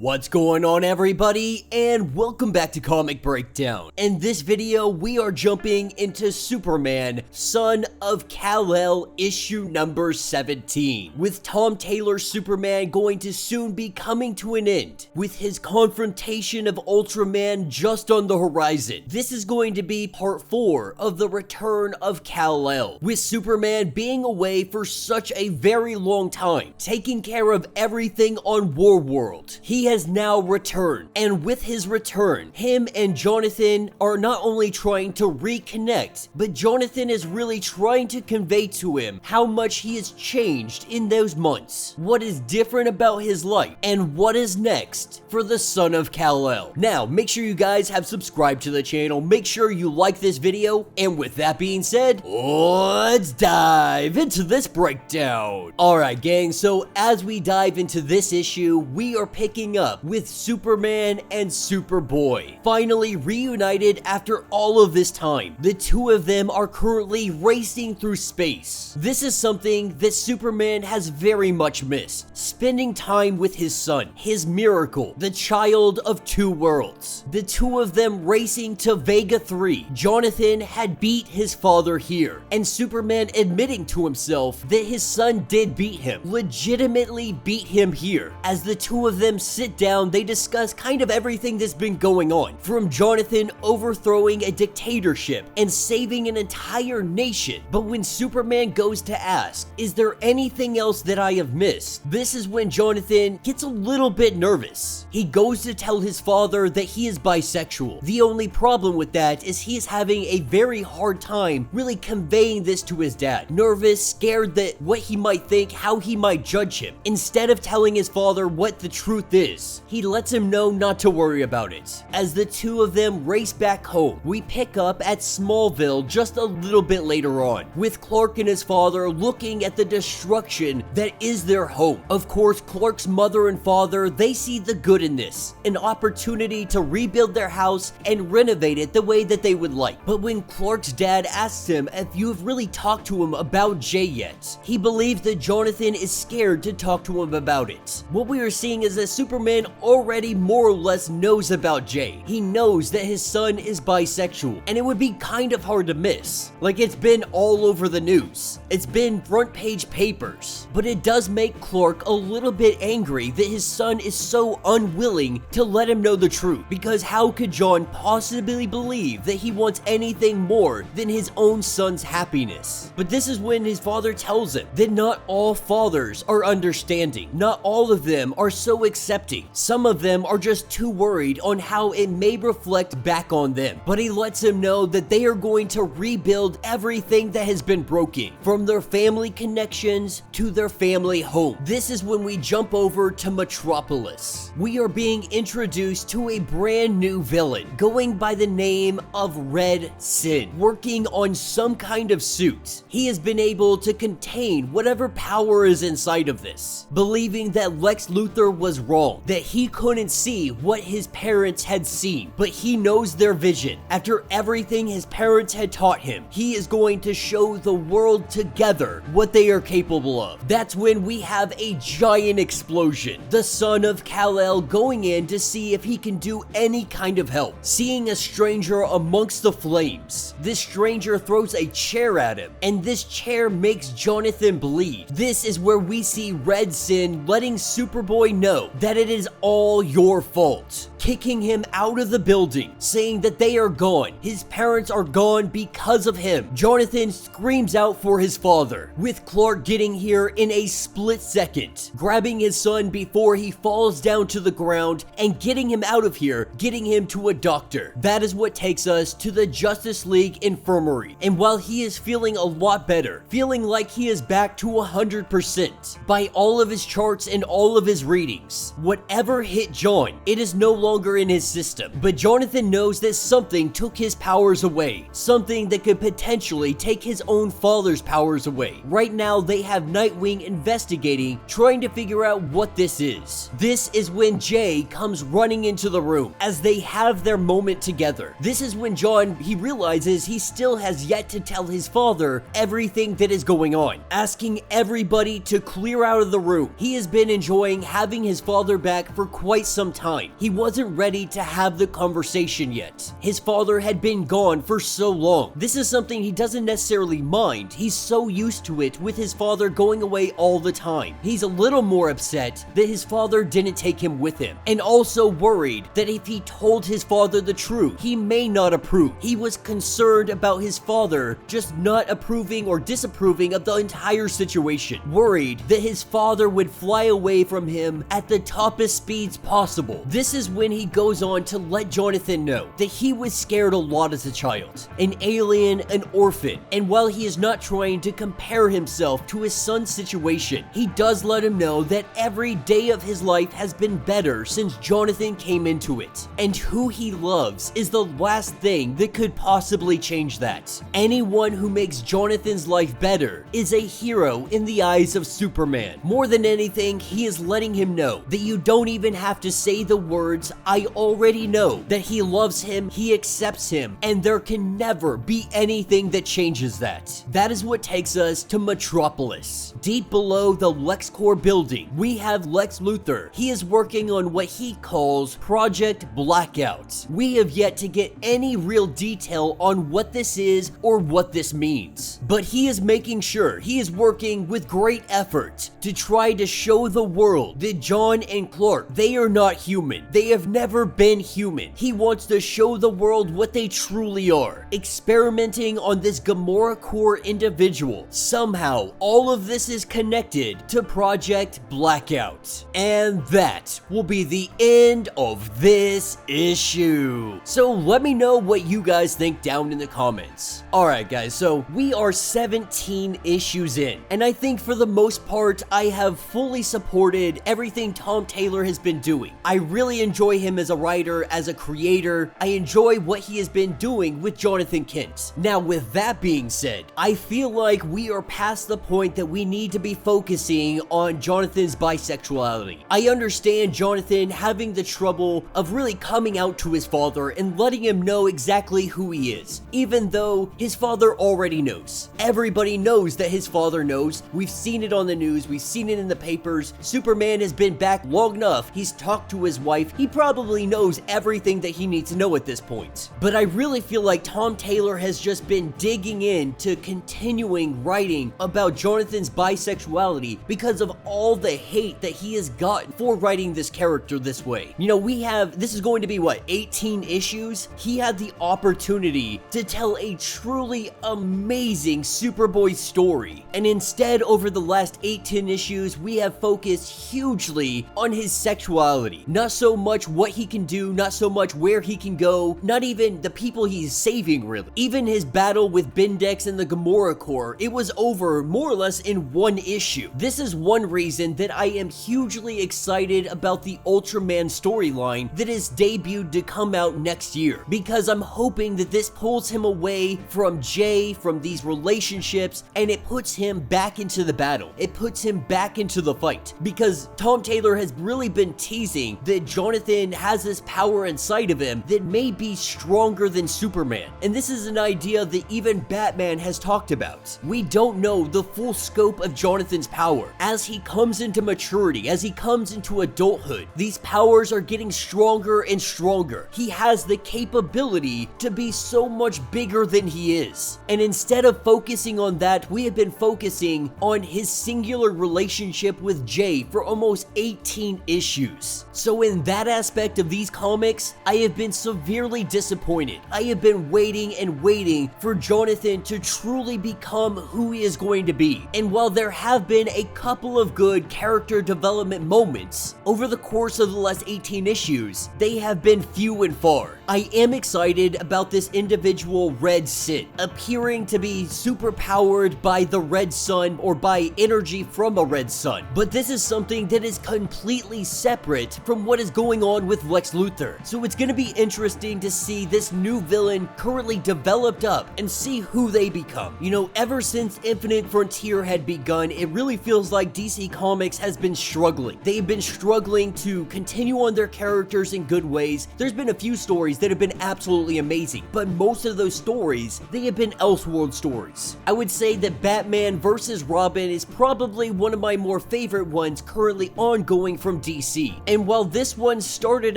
What's going on, everybody, and welcome back to Comic Breakdown. In this video, we are jumping into Superman, Son of Kal-El, issue number 17, with Tom Taylor's Superman going to soon be coming to an end, with his confrontation of Ultraman just on the horizon. This is going to be part 4 of the return of Kal-El, with Superman being away for such a very long time, taking care of everything on Warworld. He has now returned, and with his return, him and Jonathan are not only trying to reconnect, but Jonathan is really trying to convey to him how much he has changed in those months, what is different about his life, and what is next for the Son of Kal-El. Now, make sure you guys have subscribed to the channel, make sure you like this video, and with that being said, let's dive into this breakdown. Alright gang, so as we dive into this issue, we are picking up with Superman and Superboy, finally reunited after all of this time. The two of them are currently racing through space. This is something that Superman has very much missed, spending time with his son, his miracle, the child of two worlds. The two of them racing to Vega 3. Jonathan had beat his father here, and Superman admitting to himself that his son did beat him, legitimately beat him here. As the two of them sit down, they discuss kind of everything that's been going on, from Jonathan overthrowing a dictatorship and saving an entire nation. But when Superman goes to ask, is there anything else that I have missed? This is when Jonathan gets a little bit nervous. He goes to tell his father that he is bisexual. The only problem with that is he is having a very hard time really conveying this to his dad. Nervous, scared that what he might think, how he might judge him. Instead of telling his father what the truth is, he lets him know not to worry about it. As the two of them race back home, we pick up at Smallville just a little bit later on, with Clark and his father looking at the destruction that is their home. Of course, Clark's mother and father, they see the good in this, an opportunity to rebuild their house and renovate it the way that they would like. But when Clark's dad asks him if you have really talked to him about Jay yet, he believes that Jonathan is scared to talk to him about it. What we are seeing is that Superman already more or less knows about Jay. He knows that his son is bisexual, and it would be kind of hard to miss. Like, it's been all over the news. It's been front page papers. But it does make Clark a little bit angry that his son is so unwilling to let him know the truth, because how could John possibly believe that he wants anything more than his own son's happiness? But this is when his father tells him that not all fathers are understanding. Not all of them are so accepting. Some of them are just too worried on how it may reflect back on them. But he lets him know that they are going to rebuild everything that has been broken, from their family connections to their family home. This is when we jump over to Metropolis. We are being introduced to a brand new villain going by the name of Red Sin, working on some kind of suit. He has been able to contain whatever power is inside of this, believing that Lex Luthor was wrong, that he couldn't see what his parents had seen, but he knows their vision. After everything his parents had taught him, he is going to show the world together what they are capable of. That's when we have a giant explosion. The Son of Kal-El going in to see if he can do any kind of help, seeing a stranger amongst the flames. This stranger throws a chair at him, and this chair makes Jonathan bleed. This is where we see Red Sin letting Superboy know that it is all your fault, kicking him out of the building, saying that they are gone. His parents are gone because of him. Jonathan screams out for his father, with Clark getting here in a split second, grabbing his son before he falls down to the ground and getting him out of here, getting him to a doctor. That is what takes us to the Justice League infirmary, and while he is feeling a lot better, feeling like he is back to 100% by all of his charts and all of his readings, whatever hit John, it is no longer longer in his system. But Jonathan knows that something took his powers away, something that could potentially take his own father's powers away. Right now, they have Nightwing investigating, trying to figure out what this is. This is when Jay comes running into the room as they have their moment together. This is when he realizes he still has yet to tell his father everything that is going on, asking everybody to clear out of the room. He has been enjoying having his father back for quite some time. He wasn't ready to have the conversation yet. His father had been gone for so long. This is something he doesn't necessarily mind. He's so used to it with his father going away all the time. He's a little more upset that his father didn't take him with him, and also worried that if he told his father the truth, he may not approve. He was concerned about his father just not approving or disapproving of the entire situation, worried that his father would fly away from him at the toppest speeds possible. This is when he goes on to let Jonathan know that he was scared a lot as a child, an alien, an orphan, and while he is not trying to compare himself to his son's situation, he does let him know that every day of his life has been better since Jonathan came into it, and who he loves is the last thing that could possibly change that. Anyone who makes Jonathan's life better is a hero in the eyes of Superman. More than anything, he is letting him know that you don't even have to say the words, "I already know," that he loves him, he accepts him, and there can never be anything that changes that. That is what takes us to Metropolis. Deep below the Lexcorp building, we have Lex Luthor. He is working on what he calls Project Blackout. We have yet to get any real detail on what this is or what this means, but he is making sure he is working with great effort to try to show the world that John and Clark, they are not human. They have never been human. He wants to show the world what they truly are, experimenting on this Gamora core individual. Somehow, all of this is connected to Project Blackout. And that will be the end of this issue. So let me know what you guys think down in the comments. Alright guys, so we are 17 issues in, and I think for the most part, I have fully supported everything Tom Taylor has been doing. I really enjoy him as a writer, as a creator. I enjoy what he has been doing with Jonathan Kent. Now, with that being said, I feel like we are past the point that we need to be focusing on Jonathan's bisexuality. I understand Jonathan having the trouble of really coming out to his father and letting him know exactly who he is, even though his father already knows. Everybody knows that his father knows. We've seen it on the news, we've seen it in the papers. Superman has been back long enough. He's talked to his wife. He probably knows everything that he needs to know at this point. But I really feel like Tom Taylor has just been digging into continuing writing about Jonathan's bisexuality because of all the hate that he has gotten for writing this character this way. You know, this is going to be what, 18 issues? He had the opportunity to tell a truly amazing Superboy story, and instead over the last 18 issues we have focused hugely on his sexuality. Not so much what he can do, not so much where he can go, not even the people he's saving really. Even his battle with Bindex and the Gamora Corps, it was over more or less in one issue. This is one reason that I am hugely excited about the Ultraman storyline that is debuted to come out next year, because I'm hoping that this pulls him away from Jay, from these relationships, and it puts him back into the battle. It puts him back into the fight, because Tom Taylor has really been teasing that Jonathan has this power inside of him that may be stronger than Superman, and this is an idea that even Batman has talked about. We don't know the full scope of Jonathan's power. As he comes into maturity, as he comes into adulthood, these powers are getting stronger and stronger. He has the capability to be so much bigger than he is, and instead of focusing on that, we have been focusing on his singular relationship with Jay for almost 18 issues. So in that aspect of these comics, I have been severely disappointed. I have been waiting and waiting for Jonathan to truly become who he is going to be. And while there have been a couple of good character development moments over the course of the last 18 issues, they have been few and far. I am excited about this individual Red Sid appearing to be super powered by the red sun or by energy from a red sun, but this is something that is completely separate from what is going on on with Lex Luthor. So it's gonna be interesting to see this new villain currently developed up and see who they become. You know, ever since Infinite Frontier had begun, it really feels like DC Comics has been struggling. They've been struggling to continue on their characters in good ways. There's been a few stories that have been absolutely amazing, but most of those stories, they have been Elseworld stories. I would say that Batman vs. Robin is probably one of my more favorite ones currently ongoing from DC. And while this one started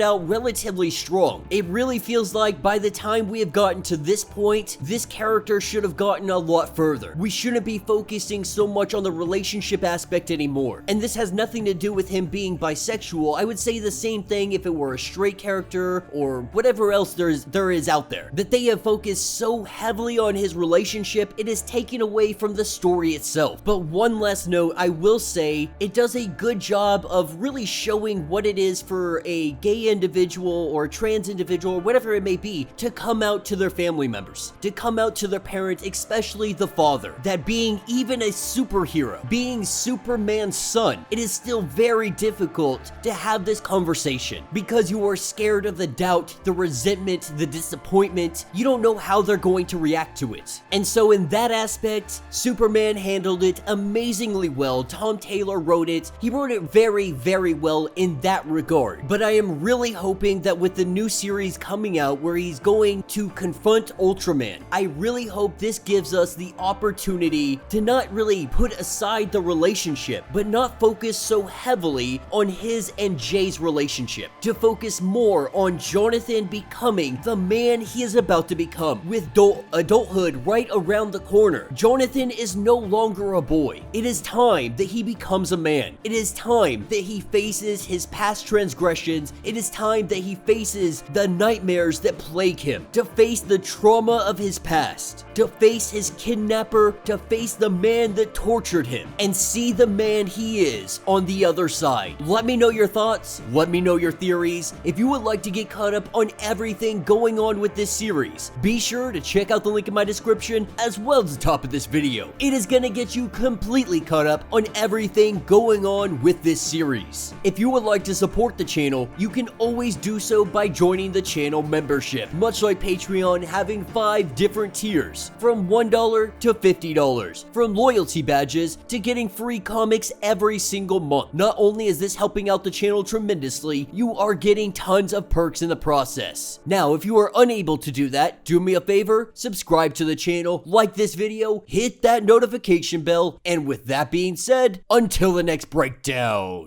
out relatively strong, it really feels like by the time we have gotten to this point, this character should have gotten a lot further. We shouldn't be focusing so much on the relationship aspect anymore. And this has nothing to do with him being bisexual. I would say the same thing if it were a straight character or whatever else there is out there. That they have focused so heavily on his relationship, it is taken away from the story itself. But one last note, I will say it does a good job of really showing what it is for a gay individual or a trans individual or whatever it may be to come out to their family members, to come out to their parents, especially the father. That being even a superhero, being Superman's son, it is still very difficult to have this conversation because you are scared of the doubt, the resentment, the disappointment. You don't know how they're going to react to it. And so in that aspect, Superman handled it amazingly well. Tom Taylor wrote it. He wrote it very, very well in that regard. But I am really hoping that with the new series coming out where he's going to confront Ultraman, I really hope this gives us the opportunity to not really put aside the relationship, but not focus so heavily on his and Jay's relationship, to focus more on Jonathan becoming the man he is about to become. With adulthood right around the corner, Jonathan is no longer a boy. It is time that he becomes a man. It is time that he faces his past transgressions. It is time that he faces the nightmares that plague him, to face the trauma of his past, to face his kidnapper, to face the man that tortured him, and see the man he is on the other side. Let me know your thoughts. Let me know your theories. If you would like to get caught up on everything going on with this series, be sure to check out the link in my description as well as the top of this video. It is gonna get you completely caught up on everything going on with this series. If you would like to support the channel, you can always do so by joining the channel membership, much like Patreon having 5 different tiers, from $1 to $50, from loyalty badges to getting free comics every single month. Not only is this helping out the channel tremendously, you are getting tons of perks in the process. Now, if you are unable to do that, do me a favor, subscribe to the channel, like this video, hit that notification bell, and with that being said, until the next breakdown.